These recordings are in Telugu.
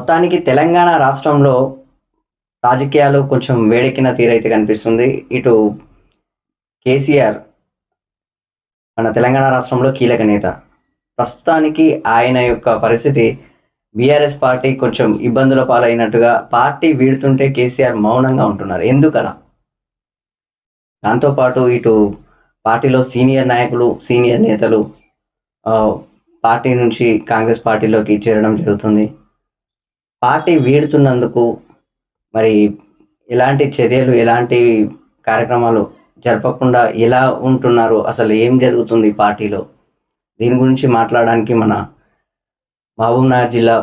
మొత్తానికి తెలంగాణ రాష్ట్రంలో రాజకీయాలు కొంచెం వేడెక్కిన తీరైతే కనిపిస్తుంది. ఇటు కేసీఆర్ మన తెలంగాణ రాష్ట్రంలో కీలక నేత. ప్రస్తుతానికి ఆయన యొక్క పరిస్థితి బీఆర్ఎస్ పార్టీ కొంచెం ఇబ్బందుల పాలైనట్టుగా, పార్టీ వీడుతుంటే కేసీఆర్ మౌనంగా ఉంటున్నారు. ఎందుకలా? దాంతోపాటు ఇటు పార్టీలో సీనియర్ నాయకులు, సీనియర్ నేతలు పార్టీ నుంచి కాంగ్రెస్ పార్టీలోకి చేరడం జరుగుతుంది. పార్టీ వీడుతున్నందుకు మరి ఎలాంటి చర్యలు, ఎలాంటి కార్యక్రమాలు జరపకుండా ఎలా ఉంటున్నారు, అసలు ఏం జరుగుతుంది పార్టీలో? దీని గురించి మాట్లాడడానికి మన మహబూబ్నగర్ జిల్లా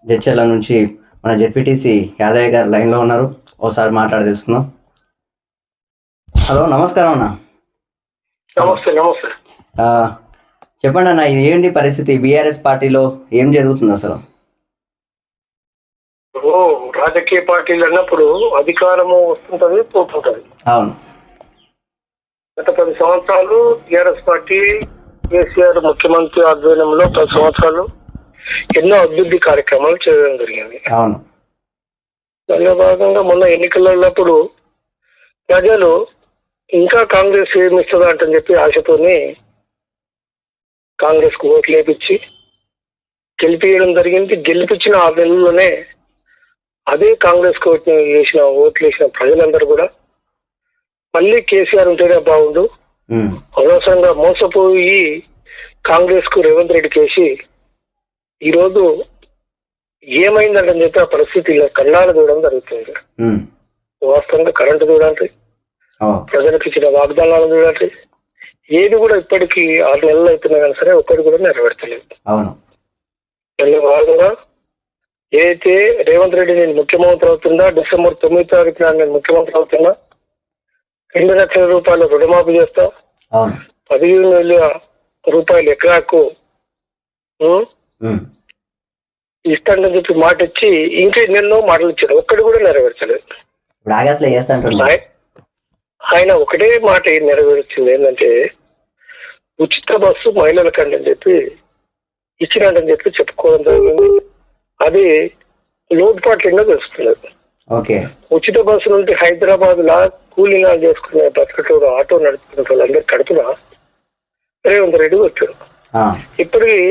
జడ్చర్ల నుంచి మన జెడ్పీటీసీ యాదయ్య గారు లైన్లో ఉన్నారు. ఒకసారి మాట్లాడి తెలుసుకుందాం. హలో, నమస్కారం అన్న. నమస్తే. నమస్తే. చెప్పండి అన్న, ఏంటి పరిస్థితి బీఆర్ఎస్ పార్టీలో, ఏం జరుగుతుంది అసలు? రాజకీయ పార్టీలు అన్నప్పుడు అధికారము వస్తుంటది, పోతుంటది. అవును. గత 10 సంవత్సరాలు టీఆర్ఎస్ పార్టీ, కేసీఆర్ ముఖ్యమంత్రి ఆధ్వర్యంలో 10 సంవత్సరాలు ఎన్నో అభివృద్ధి కార్యక్రమాలు చేయడం జరిగింది. అవును. దానిలో భాగంగా మొన్న ఎన్నికలప్పుడు ప్రజలు ఇంకా కాంగ్రెస్ ఏమిస్తుందా అంటని చెప్పి ఆశతోని కాంగ్రెస్ కు ఓట్లు వేపించి గెలిపించడం జరిగింది. గెలిపించిన 6 నెలల్లోనే అదే కాంగ్రెస్ కు ఓట్లు వేసిన ప్రజలందరూ కూడా మళ్ళీ కేసీఆర్ ఉంటేనే బాగుండు, అనవసరంగా మోసపోయి కాంగ్రెస్ కు రేవంత్ రెడ్డికి వేసి ఈరోజు ఏమైందంటని చెప్పి ఆ పరిస్థితి కళ్ళాలు చూడడం జరుగుతుంది. వాస్తవంగా కరెంటు చూడండి, ప్రజలకు ఇచ్చిన వాగ్దానాలు చూడండి, ఏది కూడా ఇప్పటికీ 6 నెలలు అవుతున్నా కానీ సరే ఒక్కటి కూడా నెరవేర్చలేదు. దాని భాగంగా ఏదైతే రేవంత్ రెడ్డి నేను ముఖ్యమంత్రి అవుతున్నా, డిసెంబర్ 9వ తారీఖున నేను ముఖ్యమంత్రి అవుతున్నా, 2 లక్షల రూపాయలు రుణమాఫీ చేస్తా, 15,000 రూపాయలు ఎకరాకు ఇస్తానని చెప్పి మాట ఇచ్చి ఇంకా ఎన్నెన్నో మాటలు ఇచ్చాడు, ఒక్కటి కూడా నెరవేర్చలేదు. ఆయన ఒకటే మాట నెరవేర్చింది, ఏంటంటే ఉచిత బస్సు మహిళలకండి అని చెప్పి ఇచ్చినట్టని చెప్పి చెప్పుకోవడం జరిగింది. అది లోటుపాట్లుగా తెలుస్తున్నది. ఉచిత బస్సు నుండి హైదరాబాద్ లా కూలీనాలు చేసుకునే బతకటోడు, ఆటో నడుపుకునే వాళ్ళందరూ కడుపున రేవంత్ రెడ్డి వచ్చాడు. ఇప్పటికి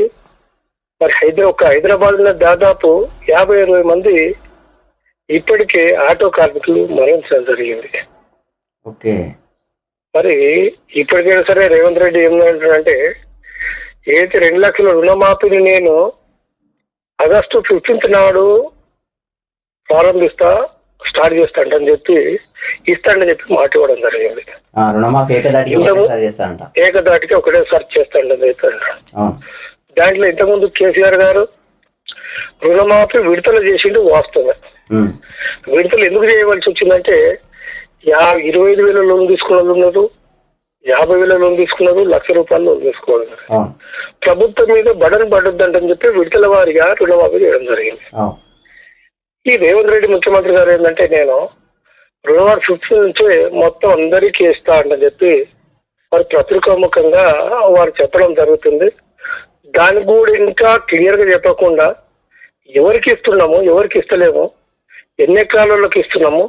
మరి హైదరాబాద్ లో దాదాపు 50-60 మంది ఇప్పటికే ఆటో కార్మికులు మరణించడం జరిగింది. మరి ఇప్పటికైనా సరే రేవంత్ రెడ్డి ఏమంటాడంటే, ఏదైతే 2 లక్షల రుణమాఫీని నేను ఆగస్టు 15th నాడు స్టార్ట్ చేస్తాడని చెప్పి ఇస్తాడని చెప్పి మాట ఇవ్వడం జరిగింది. ఏకదాటికి ఒకటేసారి చేస్తాడని చెప్పి. దాంట్లో ఇంతకుముందు కేసీఆర్ గారు రుణమాఫీ విడుదల చేసిండు. వాస్తవం విడుదల ఎందుకు చేయవలసి వచ్చిందంటే 25,000 లోన్ తీసుకున్న వాళ్ళు ఉన్నారు, 50,000 లోన్ తీసుకున్నారు, 1,00,000 రూపాయలు లోన్ తీసుకోవాలి. ప్రభుత్వం మీద బడన్ పడొద్దంటని చెప్పి విడుదల వారిగా రుణమాఫీ చేయడం జరిగింది. ఈ రేవంత్ రెడ్డి ముఖ్యమంత్రి గారు ఏంటంటే, నేను రుణమాఫీ 15 నుంచే మొత్తం అందరికీ ఇస్తా అంటని చెప్పి వారి పత్రికాముఖంగా వారు చెప్పడం జరుగుతుంది. దానికి కూడా ఇంకా క్లియర్ గా చెప్పకుండా ఎవరికి ఇస్తున్నాము, ఎవరికి ఇస్తలేము, ఎన్ని ఎకరాలకి ఇస్తున్నాము,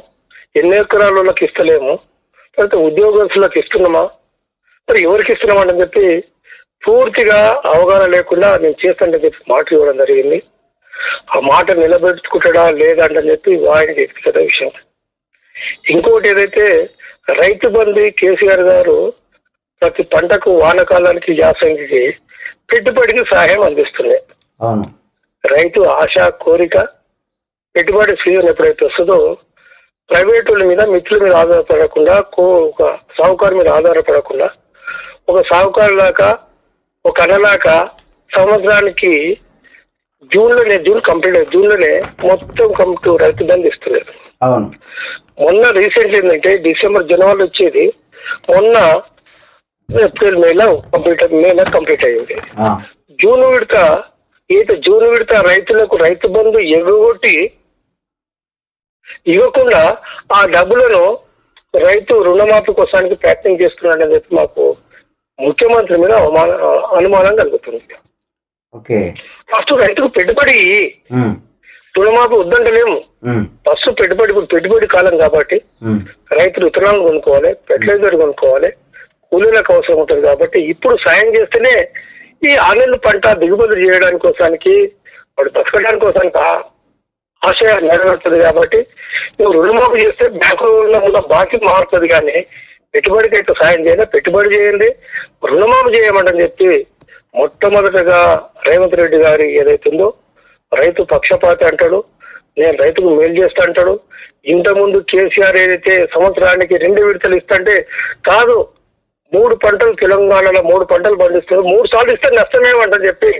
ఎన్ని ఎకరాలకి ఇస్తలేము, తర్వాత ఉద్యోగస్తులకు ఇస్తున్నామా, మరి ఎవరికి ఇస్తున్నామని చెప్పి పూర్తిగా అవగాహన లేకుండా నేను చేస్తానని చెప్పి మాట ఇవ్వడం జరిగింది. ఆ మాట నిలబెట్టుకుంటాడా లేదా అని చెప్పి వారికి వ్యక్తిగత విషయం. ఇంకోటి ఏదైతే రైతు బంధు కేసీఆర్ గారు ప్రతి పంటకు వానకాలానికి యాసంగికి పెట్టుబడికి సహాయం అందిస్తున్నాయి. రైతు ఆశ కోరిక పెట్టుబడి సీజన్ ఎప్పుడైతే వస్తుందో ప్రైవేటుల మీద, మిత్రుల మీద ఆధారపడకుండా, ఒక సాహుకారు మీద ఆధారపడకుండా, ఒక సాహుకారు లాగా, ఒక అన్నలాగా సంవత్సరానికి జూన్లోనే మొత్తం రైతు బంధు ఇస్తున్నారు. మొన్న రీసెంట్ ఏంటంటే జనవరి వచ్చేది, మొన్న ఏప్రిల్ మేలో కంప్లీట్ అయ్యింది. జూన్ విడత రైతులకు రైతు బంధు ఎగగొట్టి ఇవ్వకుండా ఆ డబ్బులను రైతు రుణమాఫీ కోసానికి ప్రయత్నం చేస్తున్నాడని చెప్పి మాకు ముఖ్యమంత్రి మీద అనుమానం కలుగుతుంది. ఫస్ట్ రైతుకు పెట్టుబడి రుణమాఫీ వద్దంటలేము. ఫస్ట్ పెట్టుబడి కాలం కాబట్టి రైతులు విత్తనాలు కొనుక్కోవాలి, ఫెర్టిలైజర్ కొనుక్కోవాలి, కూలీలకు అవసరం ఉంటుంది కాబట్టి ఇప్పుడు సాయం చేస్తేనే ఈ 6 నెలలు పంట దిగుబడి చేయడానికి కోసానికి వాడు బతకడానికి కోసానికి ఆశయాలు నెరవేరుతుంది. కాబట్టి నువ్వు రుణమాఫీ చేస్తే బ్యాంకులో ఉన్న బాకీ మారుతుంది, కానీ పెట్టుబడికి అయితే సాయం చేయాలి. పెట్టుబడి చేయండి, రుణమాఫీ చేయమంటని చెప్పి మొట్టమొదటగా రేవంత్ రెడ్డి గారి ఏదైతుందో రైతు పక్షపాతి అంటాడు, నేను రైతుకు మేలు చేస్తా అంటాడు. ఇంతకుముందు కేసీఆర్ ఏదైతే సంవత్సరానికి 2 విడతలు ఇస్తుంటే కాదు 3 పంటలు తెలంగాణలో 3 పంటలు పండిస్తారు, 3 సార్లు ఇస్తే నష్టమేమంటని చెప్పి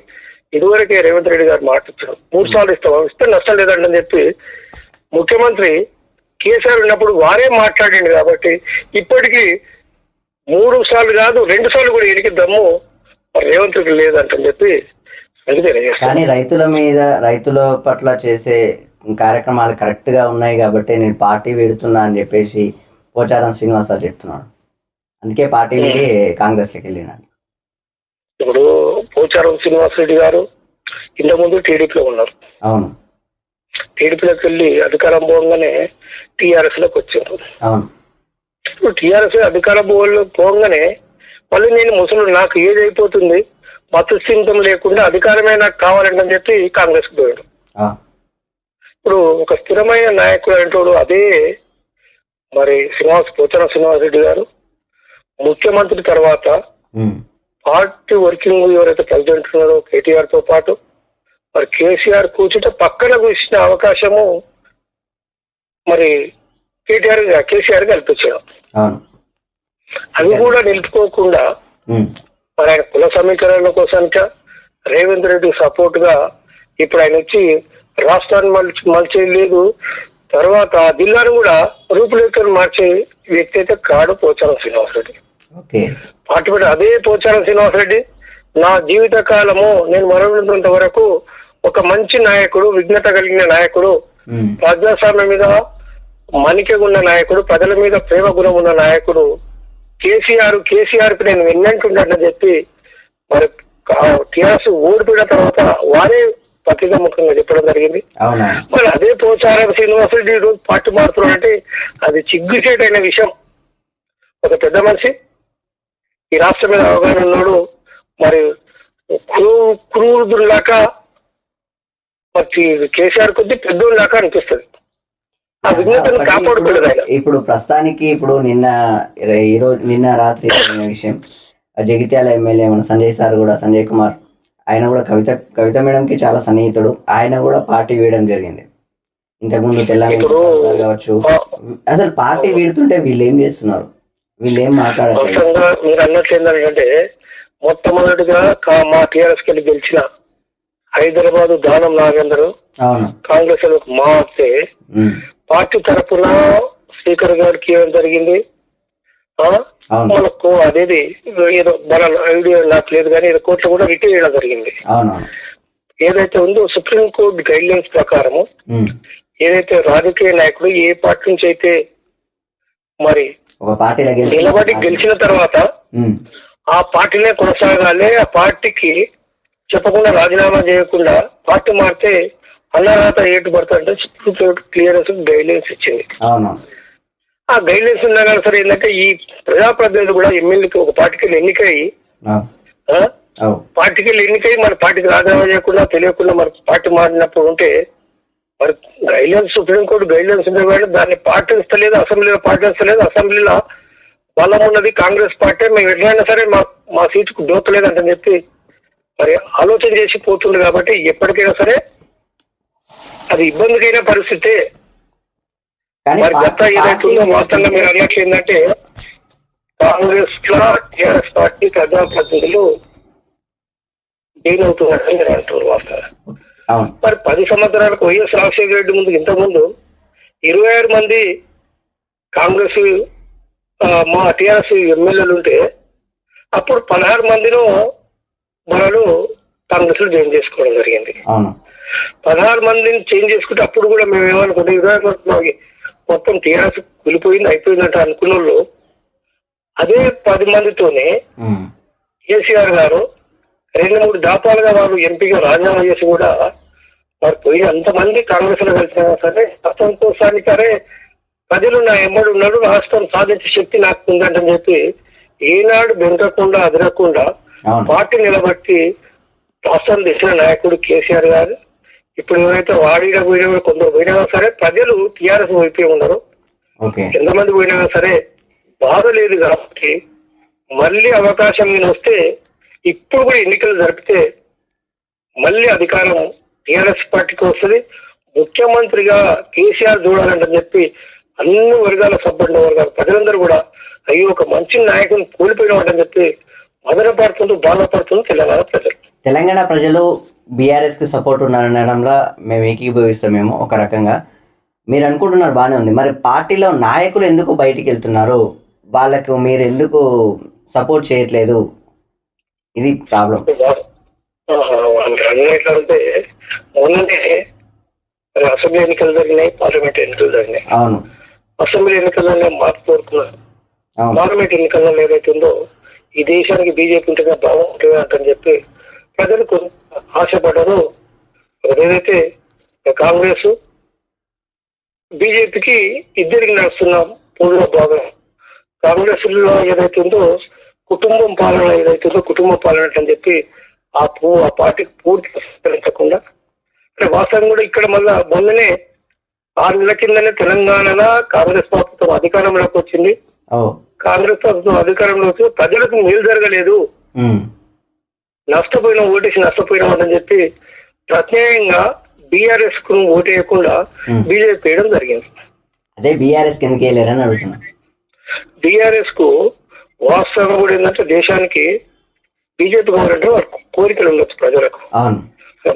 ఇదివరకే రేవంత్ రెడ్డి గారు మాట్లాడుతున్నారు. 3 సార్లు ఇస్తే నష్టం లేదంటని చెప్పి ముఖ్యమంత్రి కేసీఆర్ ఉన్నప్పుడు వారే మాట్లాడింది. కాబట్టి ఇప్పటికీ 3 సార్లు కాదు 2 సార్లు కూడా ఎనికి దమ్ము రేవంత్ రెడ్డి లేదంటని చెప్పి కానీ రైతుల పట్ల చేసే కార్యక్రమాలు కరెక్ట్ గా ఉన్నాయి కాబట్టి నేను పార్టీ వీడుతున్నా అని చెప్పేసి పోచారం శ్రీనివాసరావు చెప్తున్నాడు. అందుకే పార్టీ వీడి కాంగ్రెస్ లోకి వెళ్ళినాడు. ఇప్పుడు పోచారం శ్రీనివాసరెడ్డి గారు ఇంతకుముందు టీడీపీలో ఉన్నారు. అవును, టీడీపీలోకి వెళ్ళి అధికారం పోగానే టీఆర్ఎస్ లోకి వచ్చారు. అవును, ఇప్పుడు టీఆర్ఎస్ అధికారం పోగానే మళ్ళీ నేను ముసలు నాకు ఏది అయిపోతుంది మతస్థిమితం లేకుండా అధికారమే నాకు కావాలని చెప్పి కాంగ్రెస్ కు పోయాడు. ఇప్పుడు ఒక స్థిరమైన నాయకుడు అంటాడు అదే మరి పోచారం శ్రీనివాసరెడ్డి గారు ముఖ్యమంత్రి తర్వాత పార్టీ వర్కింగ్ ఎవరైతే ప్రెసిడెంట్ ఉన్నారో కేటీఆర్ తో పాటు మరి కేసీఆర్ కూర్చుంటే పక్కన కూర్చున్న అవకాశము మరి కేసీఆర్ కల్పించాడు. అవి కూడా నిలుపుకోకుండా మరి ఆయన కుల సమీకరణ కోసానిక రేవంత్ రెడ్డి సపోర్ట్ గా ఇప్పుడు ఆయన వచ్చి రాష్ట్రాన్ని మలిచేయలేదు. తర్వాత జిల్లాను కూడా రూపురేఖలు మార్చే వ్యక్తి అయితే కాడు పోచారం శ్రీనివాసరెడ్డి. పార్టీ పెట్టి అదే పోచారం శ్రీనివాసరెడ్డి నా జీవిత కాలము నేను మరణించేంత వరకు ఒక మంచి నాయకుడు, విఘ్నత కలిగిన నాయకుడు, ప్రజాస్వామ్యం మీద మనిక ఉన్న నాయకుడు, ప్రజల మీద ప్రేమ గుణం ఉన్న నాయకుడు కేసీఆర్ కు నేను విన్నంటుండని చెప్పి మరి టీఆర్ఎస్ ఓడిపోయిన తర్వాత వారే పత్రికా ముఖంగా చెప్పడం జరిగింది. మరి అదే పోచారం శ్రీనివాసరెడ్డి రోజు పార్టీ మారుతున్నాడంటే అది చిగ్గుచేటైన విషయం. ఒక పెద్ద మనిషి ఈ రాష్ట్రం మీద అవగాహన ఉన్నాడు, మరి క్రూరులాక మరి కేసీఆర్ కొద్ది పెద్దోళ్ళలాక అనిపిస్తుంది. ఆ విజ్ఞతను కాపాడుకోలేదు ఆయన. ఇప్పుడు ప్రస్తుతానికి ఇప్పుడు నిన్న రాత్రి విషయం జగిత్యాల ఎమ్మెల్యే సంజయ్ కుమార్ ఆయన కూడా కవిత మేడంకి చాలా సన్నిహితుడు. ఆయన కూడా పార్టీ వీయడం జరిగింది. ఇంతకుముందు తెలంగాణ కావచ్చు. అసలు పార్టీ వీడుతుంటే వీళ్ళు ఏం చేస్తున్నారు, వీళ్ళు ఏం మాట్లాడతారు? మీరు అన్నట్లు ఏంటంటే మొట్టమొదటిగా మా టీఆర్ఎస్ కెళ్ళి గెలిచిన హైదరాబాద్ దానం నాగేందర్ కాంగ్రెస్ మారితే పార్టీ తరఫున స్పీకర్ గారికి ఇవ్వడం జరిగింది. మనకు అదేది ఏదో మన ఐడియా నాకు లేదు కానీ కోర్టులో కూడా రిట్ చేయడం జరిగింది. ఏదైతే ఉందో సుప్రీంకోర్టు గైడ్ లైన్స్ ప్రకారము ఏదైతే రాజకీయ నాయకుడు ఏ పార్టీ నుంచి అయితే మరి నిలబడి గెలిచిన తర్వాత ఆ పార్టీనే కొనసాగాలి, ఆ పార్టీకి చెప్పకుండా రాజీనామా చేయకుండా పార్టీ మారితే అన్నదాత ఏటు పడుతుంటే సుప్రీంకోర్టు క్లియరెన్స్ గైడ్ లైన్స్ ఇచ్చింది. ఆ గైడ్ లైన్స్ ఉన్నా కానీ సరే ఏంటంటే ఈ ప్రజాప్రతినిధులు కూడా ఎమ్మెల్యేకి ఒక పార్టీకి ఎన్నికై మరి పార్టీకి రాజీనామా చేయకుండా తెలియకుండా మరి పార్టీ మారినప్పుడు ఉంటే మరి guide lines supreme court guide lines ఉంటే కానీ దాన్ని పాటిస్తలేదు, అసెంబ్లీలో పాటిస్తలేదు. అసెంబ్లీలో బలం ఉన్నది కాంగ్రెస్ పార్టీ, మేము ఎట్లయినా సరే మా సీటుకు దోతలేదంటని చెప్పి మరి ఆలోచన చేసి పోతుంది. కాబట్టి ఎప్పటికైనా సరే అది ఇబ్బందికైన పరిస్థితే. మరి గత ఏదైతుందో వాస్తవంగా మీరు అన్నట్లు ఏంటంటే కాంగ్రెస్ లో టీఆర్ఎస్ పార్టీ ప్రజాప్రతినిధులు జైలు అవుతున్నారని మీరు అంటున్నారు వాస్తవంగా. మరి 10 సంవత్సరాలకు వైఎస్ రాజశేఖర రెడ్డి ముందు ఇంతకుముందు 26 మంది కాంగ్రెస్ మా టీఆర్ఎస్ ఎమ్మెల్యేలు ఉంటే అప్పుడు 16 మందిను మనలు కాంగ్రెస్ లో జాయిన్ చేసుకోవడం జరిగింది. 16 మందిని చేంజ్ చేసుకుంటే అప్పుడు కూడా మేము ఏమనుకుంటే 20 మొత్తం టీఆర్ఎస్ కూలిపోయింది అయిపోయిందంటే అనుకున్న వాళ్ళు అదే 10 మందితోనే కేసీఆర్ గారు 2-3 దాపాలుగా వాళ్ళు ఎంపీగా రాజీనామా చేసి కూడా మరి పోయిన అంతమంది కాంగ్రెస్ లో కలిసినా సరే అసంతోషానికి సరే ప్రజలు నా ఎమ్మడు ఉన్నాడు, రాష్ట్రం సాధించే శక్తి నాకు ఉందంటని చెప్పి ఈనాడు బెంకకుండా అదరకుండా పార్టీ నిలబట్టి రాష్ట్రం తెచ్చిన నాయకుడు కేసీఆర్ గారు. ఇప్పుడు ఎవరైతే వాడిగా పోయినా కొందరు పోయినా సరే ప్రజలు టీఆర్ఎస్ వైపే ఉన్నారు. ఎంతమంది పోయినా సరే బాధ లేదు కాబట్టి మళ్ళీ అవకాశం నేను వస్తే ఇప్పుడు కూడా ఎన్నికలు జరిపితే మళ్ళీ అధికారం టీఆర్ఎస్ పార్టీకి వస్తుంది. ముఖ్యమంత్రిగా కేసీఆర్ చూడాలంటని చెప్పి అన్ని వర్గాల సబ్బన్న వర్గాల ప్రజలందరూ కూడా అయ్యో ఒక మంచి నాయకుని కోల్పోయినామని చెప్పి మదనపడుతుంటూ బాధపడుతుంది తెలంగాణ ప్రజలు బీఆర్ఎస్ కి సపోర్ట్ ఉన్నారనడంలో మేము ఏకీభవిస్తామేమో ఒక రకంగా. మీరు అనుకుంటున్నారు బాగానే ఉంది, మరి పార్టీలో నాయకులు ఎందుకు బయటికి వెళ్తున్నారు, వాళ్ళకు మీరు ఎందుకు సపోర్ట్ చేయట్లేదు? ఇది ప్రాబ్లం. అంటే మొన్ననే అసెంబ్లీ ఎన్నికలు జరిగినాయి, పార్లమెంట్ ఎన్నికలు జరిగినాయి. అవును, అసెంబ్లీ ఎన్నికల్లో మార్పు కోరుకున్నారు. పార్లమెంట్ ఎన్నికల్లో ఏదైతే ఉందో ఈ దేశానికి బీజేపీ ఉంటేనే బాగుంటుంది అంటని చెప్పి ప్రజలు ఆశపడ్డారు. ఏదైతే కాంగ్రెస్ బీజేపీకి ఇద్దరికి నడుస్తున్న పూర్వ భాగం. కాంగ్రెస్ లో ఏదైతే ఉందో కుటుంబం పాలన ఏదైతే ఉందో కుటుంబ పాలన అని చెప్పి ఆ పార్టీకి పూర్తిగా సహకరించకుండా వాస్తవం కూడా ఇక్కడ మళ్ళా మొన్ననే 6 నెలల కిందనే తెలంగాణలో కాంగ్రెస్ ప్రభుత్వం అధికారంలోకి వచ్చింది. కాంగ్రెస్ ప్రభుత్వం అధికారంలో వచ్చి ప్రజలకు మేలు జరగలేదు, ఓటేసి నష్టపోయినామని చెప్పి ప్రత్యేకంగా బీఆర్ఎస్ కు ఓటేయకుండా బీజేపీ వేయడం జరిగింది. అదే బీఆర్ఎస్ కిందకి వెళ్ళారని అడుగుతున్నా. బీఆర్ఎస్ కు వాస్తవం కూడా ఏంటంటే దేశానికి బీజేపీ గవర్నమెంట్ వాళ్ళకి కోరికలు ఉండొచ్చు, ప్రజలకు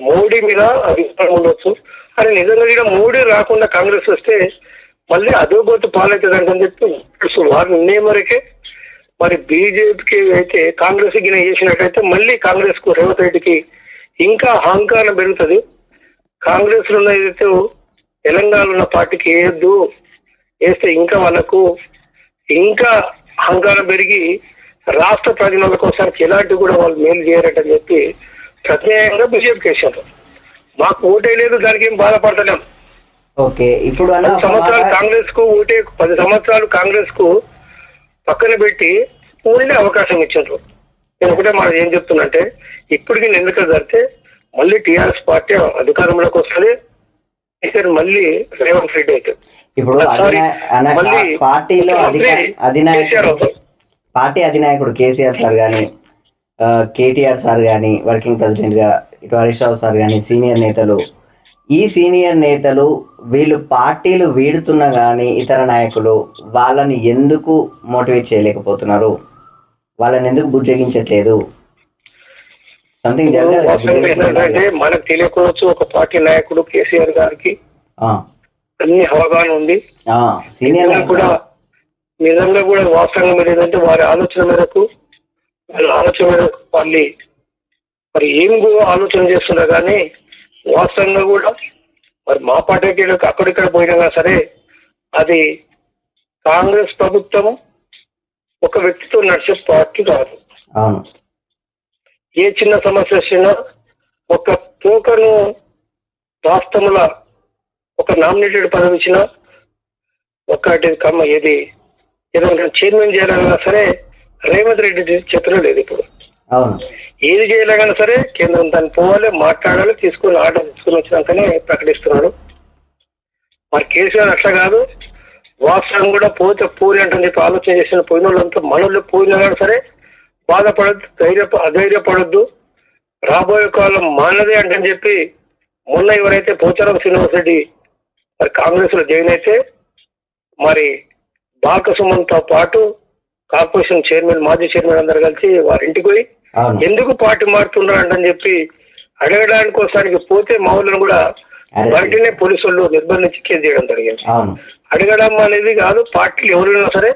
మోడీ మీద అభిప్రాయం ఉండొచ్చు. అని నిజంగా కూడా మోడీ రాకుండా కాంగ్రెస్ వస్తే మళ్ళీ అదోగోతు పాలవుతుంది అని చెప్పి వారి నిర్ణయం వరకే. మరి బీజేపీకి అయితే కాంగ్రెస్ గిన చేసినట్టయితే మళ్ళీ కాంగ్రెస్ కు రేవంత్ రెడ్డికి ఇంకా అహంకారం పెరుగుతుంది. కాంగ్రెస్ లో ఏదైతే తెలంగాణలో ఉన్న పార్టీకి వేయద్దు, వేస్తే ఇంకా వాళ్ళకు ఇంకా అహంకారం పెరిగి రాష్ట్ర ప్రజల కోసం ఎలాంటి కూడా వాళ్ళు మేలు చేయరని చెప్పి ప్రత్యేకంగా బీజేపీకి వేసారు. మాకు ఓటే లేదు, దానికి ఏం బాధపడతలేం. ఓకే, ఇప్పుడు 10 సంవత్సరాలు కాంగ్రెస్ కు ఓటే 10 సంవత్సరాలు కాంగ్రెస్ కు పక్కన పెట్టి ఉండే అవకాశం ఇచ్చారు. నేను ఒకటే మాట ఏం చెప్తున్నంటే ఇప్పటికి ఎన్నికలు జరిగితే మళ్ళీ టీఆర్ఎస్ పార్టీ అధికారంలోకి వస్తుంది, మళ్ళీ రేవంత్ రెడ్డి అయితే ఇప్పుడు పార్టీ అధినాయకుడు కేసీఆర్ సార్ గాని, కేటీఆర్ సార్ గాని, వర్కింగ్ ప్రెసిడెంట్ గా ఇటు హరీష్ రావు సార్ గాని, సీనియర్ నేతలు, ఈ సీనియర్ నేతలు వీళ్ళు పార్టీలు వీడుతున్నా గానీ ఇతర నాయకులు వాళ్ళని ఎందుకు మోటివేట్ చేయలేకపోతున్నారు, వాళ్ళని ఎందుకు బుజ్జగించట్లేదు? సంథింగ్ జరగాలి. మనకు తెలియకపోవచ్చు, ఒక పార్టీ నాయకుడు కేసీఆర్ గారికి అన్ని అవగాహన ఉంది. సీనియర్ కూడా నిజంగా కూడా వాస్తవంగా ఏంటంటే వారి ఆలోచన మేరకు వాళ్ళు మరి ఏం ఆలోచన చేస్తున్నారు కానీ వాస్తవంగా కూడా మరి మా పార్టీకి అక్కడిక్కడ పోయినా సరే అది కాంగ్రెస్ ప్రభుత్వం ఒక వ్యక్తితో నడిచే పార్టీ కాదు. ఏ చిన్న సమస్య వచ్చినా ఒక టోకను రాష్ట్రంలో ఒక నామినేటెడ్ పదవి ఇచ్చినా ఒకటి ఏది ఏదైనా చైర్మన్ చేయాలన్నా సరే రేవంత్ రెడ్డి చేతిలో లేదు. ఇప్పుడు ఏది చేయలేకైనా సరే కేంద్రం దాన్ని పోవాలి, మాట్లాడాలి, తీసుకుని ఆర్డర్ తీసుకుని వచ్చినాకనే ప్రకటిస్తున్నాడు. మరి కేసీఆర్ అట్లా కాదు, వాస్తవం కూడా పోతే పోని అంటని చెప్పి ఆలోచన చేసిన పోయిన వాళ్ళంతా మనలో పోయినా సరే బాధపడద్దు, అధైర్యపడద్దు, రాబోయే కాలం మానదే అంటని చెప్పి మొన్న ఎవరైతే పోచారం శ్రీనివాస్ రెడ్డి మరి కాంగ్రెస్ లో జాయిన్ అయితే మరి బాల్క సుమన్తో పాటు కార్పొరేషన్ చైర్మన్, మాజీ చైర్మన్ అందరు కలిసి వారి ఇంటికి పోయి ఎందుకు పార్టీ మారుతున్నారు అంటని చెప్పి అడగడానికి వస్తానికి పోతే మా ఊళ్ళని కూడా బయటనే పోలీసు వాళ్ళు నిర్బంధించి కేసు చేయడం జరిగింది. అడగడం అనేది కాదు, పార్టీలు ఎవరైనా సరే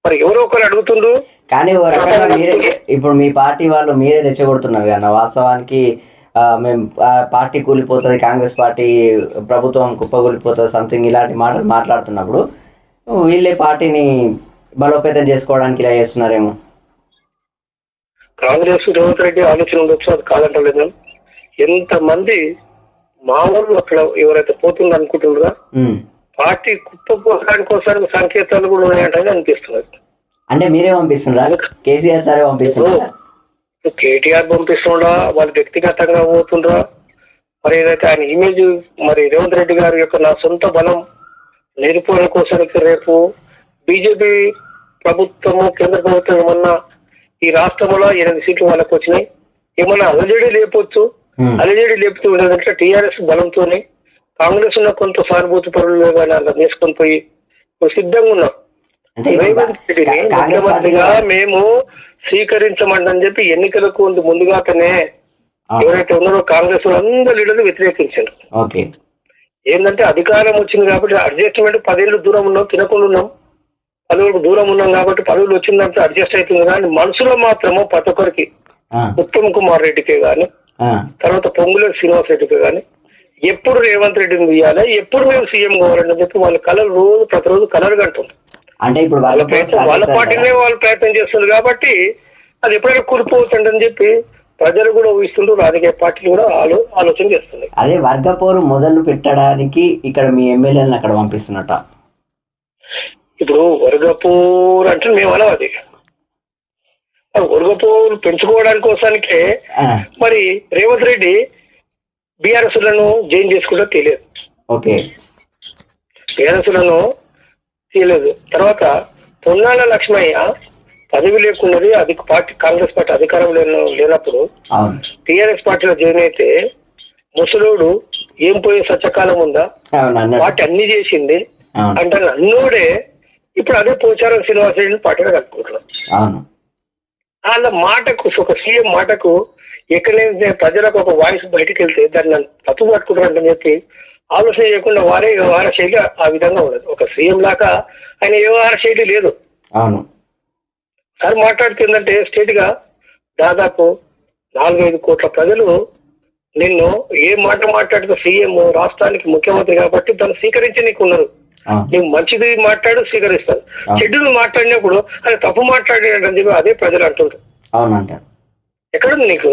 మరి ఎవరో ఒకరు అడుగుతుండ్రు. కానీ ఇప్పుడు మీ పార్టీ వాళ్ళు మీరే రెచ్చగొడుతున్నారు కదా, వాస్తవానికి మేము పార్టీ కూలిపోతుంది, కాంగ్రెస్ పార్టీ ప్రభుత్వం కుప్పకూలిపోతుంది, సంథింగ్ ఇలాంటి మాటలు మాట్లాడుతున్నప్పుడు వీళ్ళే పార్టీని బలోపేతం చేసుకోవడానికి ఇలా చేస్తున్నారేమో. కాంగ్రెస్ రేవంత్ రెడ్డి ఆలోచన ఉండొచ్చు, అది కాదంటలేదు. ఎంతమంది మామూలు అక్కడ ఎవరైతే పోతుందో అనుకుంటున్నారో పార్టీ కుప్పపోవడానికోసారి సంకేతాలు కూడా ఉన్నాయంటే అనిపిస్తున్నది. అంటే మీరే పంపిస్తున్నారా? కేసీఆర్ సారే పంపిస్తున్నారా? కేటీఆర్ పంపిస్తుండ్రా, వాళ్ళు వ్యక్తిగతంగా పోతుండ్రా, మరి ఏదైతే ఆయన ఇమేజ్ మరి రేవంత్ రెడ్డి గారి యొక్క నా సొంత బలం నిరుపణ కోసానికి రేపు బీజేపీ ప్రభుత్వము కేంద్ర ప్రభుత్వం ఏమన్నా ఈ రాష్ట్రంలో 8 సీట్లు వాళ్ళకి వచ్చినాయి, ఏమన్నా అలజడి లేపొచ్చు. అలజడి లేపుతూ ఉండేదంటే టీఆర్ఎస్ బలంతోనే కాంగ్రెస్ ఉన్న కొంత సానుభూతి పరులు కానీ అలా తీసుకొని పోయి సిద్ధంగా ఉన్నాం. రేవంత్ రెడ్డిని ముఖ్యమంత్రిగా మేము స్వీకరించమంటని చెప్పి ఎన్నికలకు ముందుగానే ఎవరైతే ఉన్నారో కాంగ్రెస్ అందరు లీడర్లు వ్యతిరేకించారు. ఏంటంటే అధికారం వచ్చింది కాబట్టి అడ్జస్ట్మెంట్ 10 ఏళ్ళు దూరం ఉన్నాం, తినకుండా ఉన్నాం, పదవులకు దూరం ఉన్నాం కాబట్టి పదవులు వచ్చిందంటే అడ్జస్ట్ అవుతుంది. కానీ మనసులో మాత్రము ప్రతి ఒక్కరికి ఉత్తమ్ కుమార్ రెడ్డికే గాని తర్వాత పొంగులేటి శ్రీనివాస్ రెడ్డికే గాని ఎప్పుడు రేవంత్ రెడ్డిని తీయాలి, ఎప్పుడు మేము సీఎం కావాలని చెప్పి వాళ్ళ కలలు రోజు ప్రతిరోజు కలలు కంటుంది. అంటే ఇప్పుడు వాళ్ళ పార్టీనే వాళ్ళు ప్రయత్నం చేస్తున్నారు కాబట్టి అది ఎప్పుడైనా కూలిపోతుందని చెప్పి ప్రజలు కూడా ఊహిస్తుండ్రు, రాజకీయ పార్టీలు కూడా ఆలోచన చేస్తున్నాయి. అదే వర్గపోరు మొదలు పెట్టడానికి ఇక్కడ మీ ఎమ్మెల్యేలను అక్కడ పంపిస్తున్నట్ట. ఇప్పుడు వర్గపోరు అంటే మేము అనవది వర్గపోరు పెంచుకోవడానికి కోసానికే మరి రేవంత్ రెడ్డి బీఆర్ఎస్ లను జాయిన్ చేసుకుంటా తెలియదు. బీఆర్ఎస్ లను తెలియదు. తర్వాత పొన్నాల లక్ష్మయ్య పదవి లేకున్నది పార్టీ కాంగ్రెస్ పార్టీ అధికారం లేనప్పుడు టీఆర్ఎస్ పార్టీలో జాయిన్ అయితే ముసలోడు ఏం పోయే సత్యకాలం ఉందా, పార్టీ అన్ని చేసింది అంటే అన్నోడే ఇప్పుడు అదే పోచారం శ్రీనివాస రెడ్డిని పార్టీలో కలుపుకుంటున్నాం. వాళ్ళ మాటకు ఒక సీఎం మాటకు ఎక్కడైతే ప్రజలకు ఒక వాయిస్ బయటకు వెళ్తే దాన్ని తప్పు పట్టుకుంటారంటని చెప్పి ఆలోచన చేయకుండా వారే వ్యవహార శైలి ఆ విధంగా ఉండదు. ఒక సీఎం లాగా ఆయన వ్యవహార శైలి లేదు. సార్ మాట్లాడుతుందంటే స్టేట్ గా దాదాపు 4-5 కోట్ల ప్రజలు నిన్ను ఏ మాట మాట్లాడుతూ సీఎం రాష్ట్రానికి ముఖ్యమంత్రి కాబట్టి దాన్ని స్వీకరించి నీకు ఉన్నారు. నీకు మంచిది మాట్లాడు స్వీకరిస్తారు, చెడ్డును మాట్లాడినప్పుడు అది తప్పు మాట్లాడినట్టు చెప్పి అదే ప్రజలు అంటుంటారు. ఎక్కడ నీకు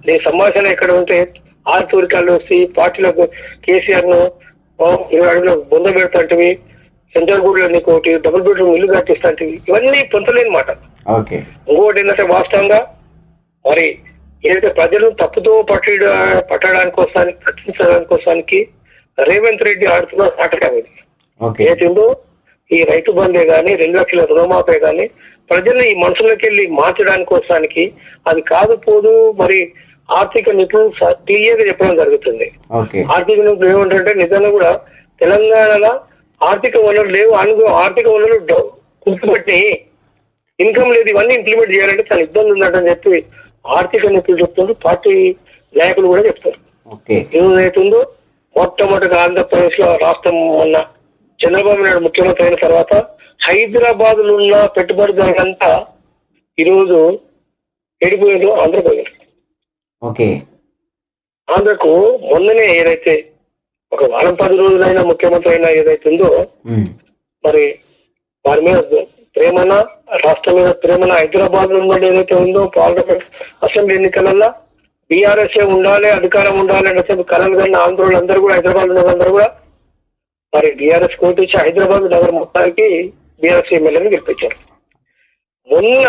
నీ సంభాషణ ఎక్కడ ఉంటే ఆర్తూరికాలు వచ్చి పార్టీలకు కేసీఆర్ ను 20 అడుగులు బొంద పెడతాంటివి, సెంట్రల్ గూడలో నీకు ఒకటి డబుల్ బెడ్రూమ్ ఇల్లు కట్టిస్తాంటివి, ఇవన్నీ పొంతలేని మాట. ఇంకొకటి ఏంటంటే వాస్తవంగా మరి ఏదైతే ప్రజలు తప్పుతో పట్టించడానికోసానికి రేవంత్ రెడ్డి ఆడుతున్న నాటకం ఇది. ఏదో ఈ రైతు బందే గాని 2 లక్షల రుణమాఫీ గాని ప్రజల్ని ఈ మనసులోకి వెళ్ళి మార్చడానికోసానికి అది కాదు పోదు. మరి ఆర్థిక నిపుణులు క్లియర్ గా చెప్పడం జరుగుతుంది. ఆర్థిక నిపుణులు ఏమంటే నిజంగా కూడా తెలంగాణలో ఆర్థిక వనరులు లేవు, ఆర్థిక వనరులు గుర్తుపట్టి ఇన్కమ్ లేదు, ఇవన్నీ ఇంప్లిమెంట్ చేయాలంటే చాలా ఇబ్బంది ఉందంటని చెప్పి ఆర్థిక నిపుణులు చెప్తున్నారు, పార్టీ నాయకులు కూడా చెప్తారు. ఏదైతుందో మొట్టమొదటిగా ఆంధ్రప్రదేశ్ లో రాష్ట్రం మొన్న చంద్రబాబు నాయుడు ముఖ్యమంత్రి అయిన తర్వాత హైదరాబాద్ లో ఉన్న పెట్టుబడిదారులంతా ఈరోజు ఎడిపోయారు, ఆంధ్రపోయారు. ఆంధ్రకు మొన్ననే ఏదైతే ఒక వారం 10 రోజులైనా ముఖ్యమంత్రి అయినా ఏదైతే ఉందో మరి వారి మీద ప్రేమన రాష్ట్రం మీద ప్రేమన హైదరాబాద్ లో ఉన్నది ఏదైతే ఉందో పార్లమెంట్ అసెంబ్లీ ఎన్నికలలో బీఆర్ఎస్ ఉండాలి, అధికారం ఉండాలి అంటే కలలు కన్నా ఆంధ్రులు అందరూ కూడా హైదరాబాద్ లో అందరూ కూడా మరి బీఆర్ఎస్ కోర్టు ఇచ్చి హైదరాబాద్ నగర మొత్తానికి బీఆర్ఎస్ ఎమ్మెల్యేని గెలిపించారు. మొన్న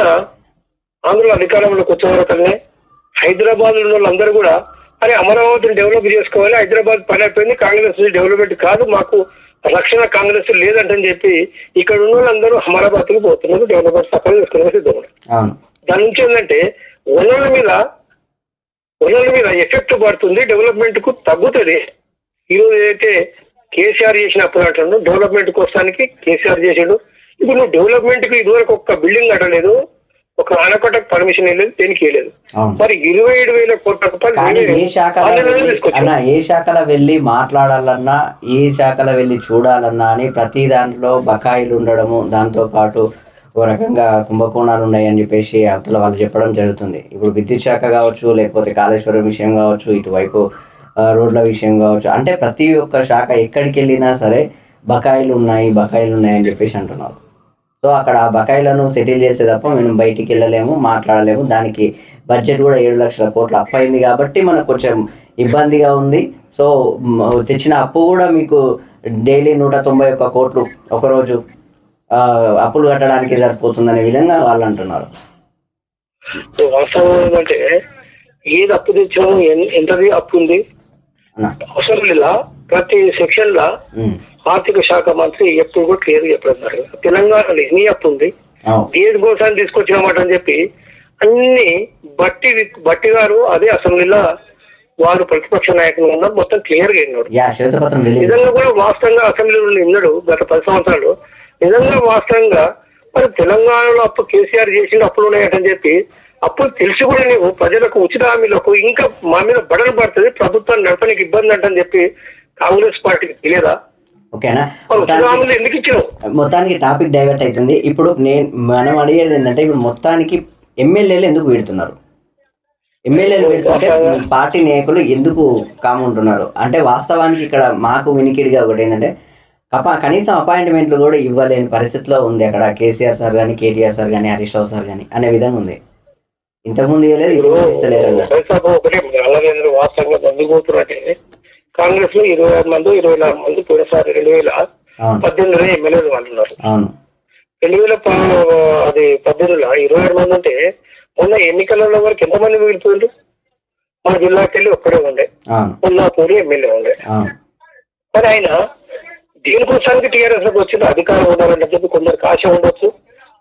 ఆంధ్రుల అధికారంలోకి వచ్చే వరకనే హైదరాబాద్ లో వాళ్ళందరూ కూడా అరే అమరావతిని డెవలప్ చేసుకోవాలి, హైదరాబాద్ పని అయిపోయింది, కాంగ్రెస్ డెవలప్మెంట్ కాదు, మాకు రక్షణ కాంగ్రెస్ లేదంటని చెప్పి ఇక్కడ ఉన్న వాళ్ళందరూ అమరాబాద్ కి పోతున్నారు, డెవలప్మెంట్ సఫలం చేసుకునే సిద్ధం. దాని నుంచి ఏంటంటే వనరుల మీద ఎఫెక్ట్ పడుతుంది, డెవలప్మెంట్ కు తగ్గుతుంది. ఈరోజు ఏదైతే కేసీఆర్ చేసినప్పుడు అంటున్నాడు డెవలప్మెంట్ కోసానికి కేసీఆర్ చేసాడు. ఇప్పుడు నువ్వు డెవలప్మెంట్ కి ఇదివరకు ఒక్క బిల్డింగ్ కట్టలేదు, ఒక ఆనకట్టకు పర్మిషన్ ఇవ్వలేదు, దేనికి ఇవ్వలేదు. మరి 27,000 కోట్ల రూపాయలు ఏ శాఖలో వెళ్ళి మాట్లాడాలన్నా, ఏ శాఖలో వెళ్ళి చూడాలన్నా అని ప్రతి దాంట్లో బకాయిలు ఉండడము, దాంతో పాటు ఓ రకంగా కుంభకోణాలు ఉన్నాయని చెప్పేసి అవతల వాళ్ళు చెప్పడం జరుగుతుంది. ఇప్పుడు విద్యుత్ శాఖ కావచ్చు, లేకపోతే కాళేశ్వరం విషయం కావచ్చు, ఇటువైపు రోడ్ల విషయం కావచ్చు, అంటే ప్రతి ఒక్క శాఖ ఎక్కడికి వెళ్ళినా సరే బకాయిలు ఉన్నాయి అని చెప్పేసి అంటున్నారు. సో అక్కడ ఆ బకాయిలను సెటిల్ చేసే తప్ప మనం బయటికి వెళ్ళలేము, మాట్లాడలేము. దానికి బడ్జెట్ కూడా 7 లక్షల కోట్లు అప్పయింది కాబట్టి మనకు కొంచెం ఇబ్బందిగా ఉంది. సో తెచ్చిన అప్పు కూడా మీకు డైలీ 191 కోట్లు ఒకరోజు అప్పులు కట్టడానికి సరిపోతుందనే విధంగా వాళ్ళు అంటున్నారు. వాస్తవం ఏంటంటే ఏది అప్పు తెచ్చాము, ఎంతది అప్పు ఉంది అసెంబ్లీలో ప్రతి సెక్షన్ లా ఆర్థిక శాఖ మంత్రి ఎప్పుడు కూడా క్లియర్ చెప్పారు. తెలంగాణలో ఎన్ని అప్పు ఉంది, దేని కోసం తీసుకొచ్చినామాట అని చెప్పి అన్ని బట్టి గారు అదే అసెంబ్లీలో వారు ప్రతిపక్ష నాయకులు ఉన్నారు, మొత్తం క్లియర్ గా విన్నాడు. నిజంగా కూడా వాస్తవంగా అసెంబ్లీలో విన్నాడు గత 10 సంవత్సరాలు. నిజంగా వాస్తవంగా మరి తెలంగాణలో అప్పు కేసీఆర్ చేసిన అప్పులు ఉన్నాయని చెప్పి అప్పుడు తెలిసి కూడా నీవు ప్రజలకు ఉచిత హామీలకు ఇంకా మా మీద బడలు పడుతుంది, ప్రభుత్వాన్ని నడపడానికి ఇబ్బంది అంటని చెప్పి కాంగ్రెస్ పార్టీకి తెలియదా? ఓకేనా, ఎందుకు ఇచ్చినావు? మొత్తానికి టాపిక్ డైవర్ట్ అవుతుంది. ఇప్పుడు మనం అడిగేది ఏంటంటే, ఇప్పుడు మొత్తానికి ఎమ్మెల్యేలు ఎందుకు పెడుతున్నారు? ఎమ్మెల్యేలు పెడుతుంటే పార్టీ నాయకులు ఎందుకు కాముంటున్నారు అంటే, వాస్తవానికి ఇక్కడ మాకు వినికిడిగా ఒకటి ఏంటంటే కనీసం అపాయింట్మెంట్లు కూడా ఇవ్వలేని పరిస్థితిలో ఉంది అక్కడ. కేసీఆర్ సార్ కానీ, కేటీఆర్ సార్ కానీ, హరీష్ రావు సార్ కానీ అనే విధంగా ఉంది. ఇంతకుముందు ఇవ్వలేదు, ఇప్పుడు ఇస్తలేరు అన్నారు. వాస్తవంగా దండిపోతున్నట్టే కాంగ్రెస్ లో 26 మంది 24 మంది పోయినసారి 2018 ఎమ్మెల్యేలు అంటున్నారు. 2018లో 26 మంది ఉంటే మొన్న ఎన్నికలలో వరకు ఎంతమంది మిగిలిపోయిండు? మన జిల్లాకి వెళ్ళి ఒక్కడే ఉండే, ముల్లాపూరి ఎమ్మెల్యే ఉండే. మరి ఆయన దీనికోసానికి టీఆర్ఎస్ లోకి వచ్చింది. అధికారం ఉండాలని చెప్పి కొందరికి ఆశ ఉండొచ్చు.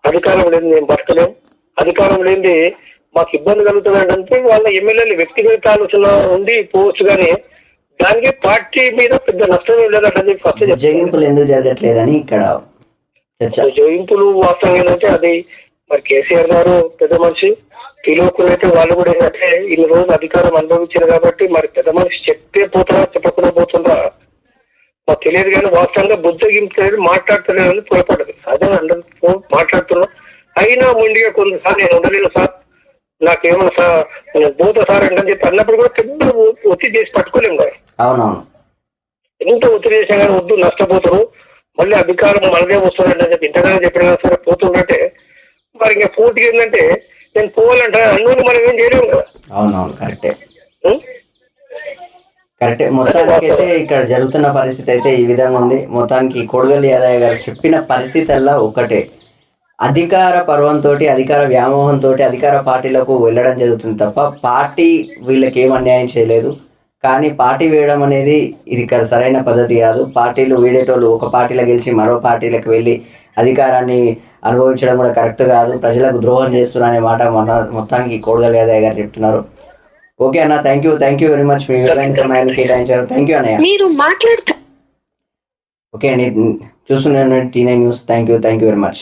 అధికారం లేని మేము బతకలేం, అధికారం లేని మాకు ఇబ్బంది కలుగుతుంది అంటే వాళ్ళ ఎమ్మెల్యేలు వ్యక్తిగత ఆలోచన ఉండి పోవచ్చు, కానీ దానికి పార్టీ మీద పెద్ద నష్టం లేదంటే ఫస్ట్ జయింపులు ఎందుకు జరగట్లేదని ఇక్కడ జయింపులు వాస్తవం ఏంటంటే అది మరి కేసీఆర్ గారు పెద్ద మనిషి తెలియకుండా అయితే వాళ్ళు కూడా ఏంటంటే ఇన్ని రోజులు అధికారం అనుభవించారు కాబట్టి మరి పెద్ద మనిషి చెప్తే పోతారా చెప్పకుండా పోతుందా మాకు తెలియదు. కానీ వాస్తవంగా బుద్ధగింపు మాట్లాడుతున్నారని పొరపడదు. అదే అందరూ మాట్లాడుతున్నా అయినా ముందుగా కొంతసారి నేను ఉండలేను సార్, నాకేమన్నా సార్ నేను పోతా సార్ అంటే చెప్పి అన్నప్పుడు కూడా పెద్ద ఒత్తిడి చేసి పట్టుకోలేము కదా. అవునవును, ఎంత ఒత్తిడి చేసినా కానీ వద్దు నష్టపోతారు, మళ్ళీ అధికారం మనదే వస్తుందంటే చెప్పి ఇంతగానే చెప్పినా సరే పోతుందంటే మరి ఇంకా పూర్తిగా ఏంటంటే నేను పోవాలంటే అన్నీ మనం ఏం చేయలేము కదా. అవునవును, కరెక్టే. మొత్తానికి అయితే ఇక్కడ జరుగుతున్న పరిస్థితి అయితే ఈ విధంగా ఉంది. మొత్తానికి కొడగల్లి యాదయ్య గారు చెప్పిన పరిస్థితుల్లో ఒకటే, అధికార పర్వంతో, అధికార వ్యామోహంతో అధికార పార్టీలకు వెళ్ళడం జరుగుతుంది తప్ప పార్టీ వీళ్ళకి ఏం అన్యాయం చేయలేదు. కానీ పార్టీ వేయడం అనేది ఇది సరైన పద్ధతి కాదు. పార్టీలు వీడేటోళ్ళు ఒక పార్టీలో గెలిచి మరో పార్టీలకు వెళ్ళి అధికారాన్ని అనుభవించడం కూడా కరెక్ట్ కాదు, ప్రజలకు ద్రోహం చేస్తున్నారు అనే మాట మొత్తానికి కొడగల్లి యాదయ్య గారు చెప్తున్నారు. ఓకే అన్న, థ్యాంక్ యూ వెరీ మచ్. మీ విలువైన సమయాన్ని కేటాయించారు. థ్యాంక్ యూ అన్నయ్య. ఓకే అండి, చూస్తున్నాను T9 news. Thank you very much.